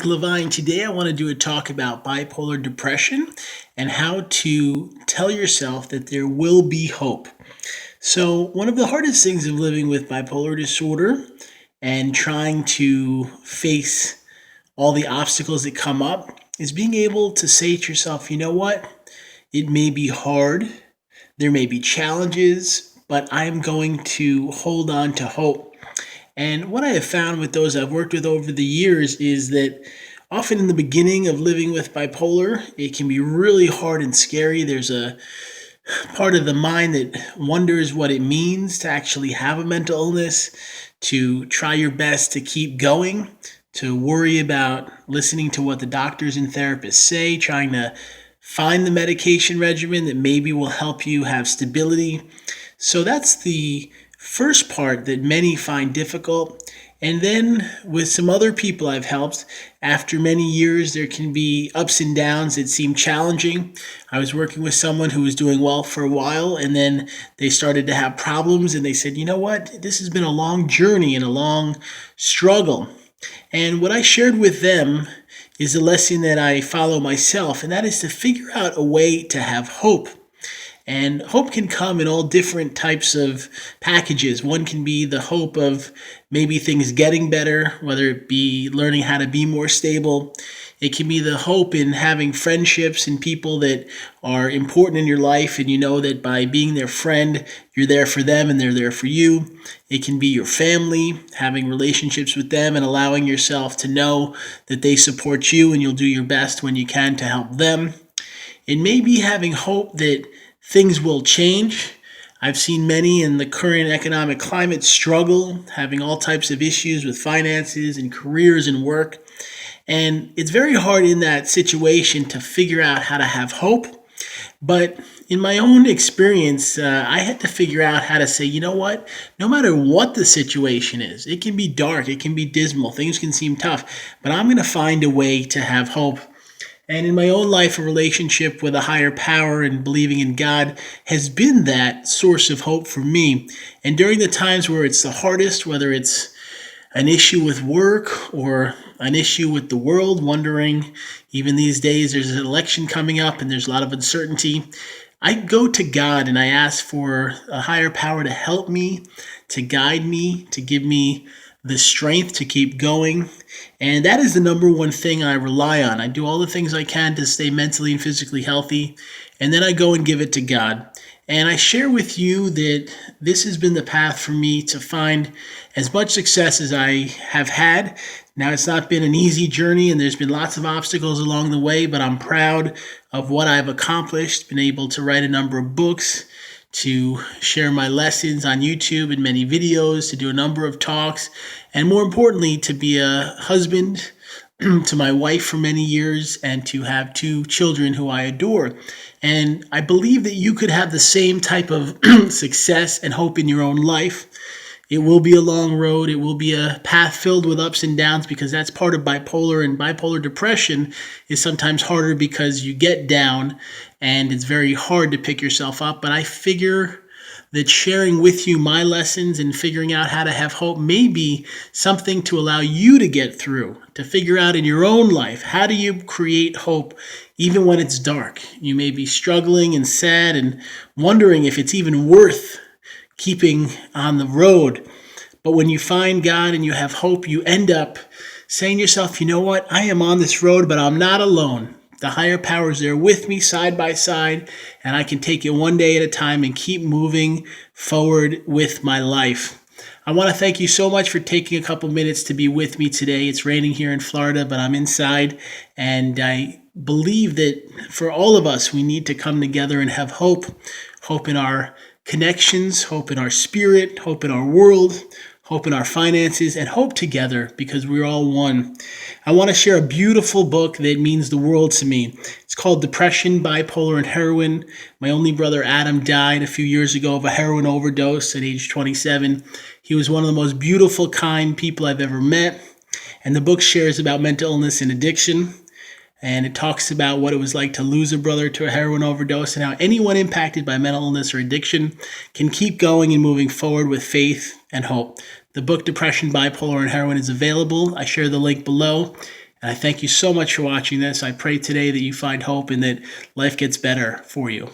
LeVine. Today I want to do a talk about bipolar depression and how to tell yourself that there will be hope. So, one of the hardest things of living with bipolar disorder and trying to face all the obstacles that come up is being able to say to yourself, you know what? It may be hard, there may be challenges, but I'm going to hold on to hope. And what I have found with those I've worked with over the years is that often in the beginning of living with bipolar, it can be really hard and scary. There's a part of the mind that wonders what it means to actually have a mental illness, to try your best to keep going, to worry about listening to what the doctors and therapists say, trying to find the medication regimen that maybe will help you have stability. So that's the first part that many find difficult. And then with some other people I've helped, after many years, there can be ups and downs that seem challenging. I was working with someone who was doing well for a while, and then they started to have problems, and they said, you know what, this has been a long journey and a long struggle. And what I shared with them is a lesson that I follow myself, and that is to figure out a way to have hope. And hope can come in all different types of packages. One can be the hope of maybe things getting better, whether it be learning how to be more stable. It can be the hope in having friendships and people that are important in your life, and you know that by being their friend, you're there for them and they're there for you. It can be your family, having relationships with them and allowing yourself to know that they support you and you'll do your best when you can to help them. It may be having hope that things will change. I've seen many in the current economic climate struggle, having all types of issues with finances and careers and work. And it's very hard in that situation to figure out how to have hope. But in my own experience, I had to figure out how to say, you know what, no matter what the situation is, it can be dark, it can be dismal, things can seem tough, but I'm going to find a way to have hope. And in my own life, a relationship with a higher power and believing in God has been that source of hope for me. And during the times where it's the hardest, whether it's an issue with work or an issue with the world, wondering, even these days, there's an election coming up and there's a lot of uncertainty, I go to God and I ask for a higher power to help me, to guide me, to give me the strength to keep going. And that is the number one thing I rely on. I do all the things I can to stay mentally and physically healthy, and then I go and give it to God. And I share with you that this has been the path for me to find as much success as I have had. Now, it's not been an easy journey, and there's been lots of obstacles along the way, but I'm proud of what I've accomplished, been able to write a number of books, to share my lessons on YouTube and many videos, to do a number of talks, and more importantly, to be a husband to my wife for many years and to have two children who I adore. And I believe that you could have the same type of success and hope in your own life. It will be a long road. It will be a path filled with ups and downs because that's part of bipolar. And bipolar depression is sometimes harder because you get down and it's very hard to pick yourself up. But I figure that sharing with you my lessons and figuring out how to have hope may be something to allow you to get through, to figure out in your own life, how do you create hope even when it's dark? You may be struggling and sad and wondering if it's even worth keeping on the road. But when you find God and you have hope, you end up saying to yourself, you know what? I am on this road, but I'm not alone. The higher power is there with me side by side, and I can take it one day at a time and keep moving forward with my life. I want to thank you so much for taking a couple minutes to be with me today. It's raining here in Florida, but I'm inside, and I believe that for all of us, we need to come together and have hope. Hope in our connections, hope in our spirit, hope in our world, hope in our finances, and hope together because we're all one. I want to share a beautiful book that means the world to me. It's called Depression, Bipolar, and Heroin. My only brother Adam died a few years ago of a heroin overdose at age 27. He was one of the most beautiful, kind people I've ever met. And the book shares about mental illness and addiction. And it talks about what it was like to lose a brother to a heroin overdose and how anyone impacted by mental illness or addiction can keep going and moving forward with faith and hope. The book Depression, Bipolar, and Heroin is available. I share the link below. And I thank you so much for watching this. I pray today that you find hope and that life gets better for you.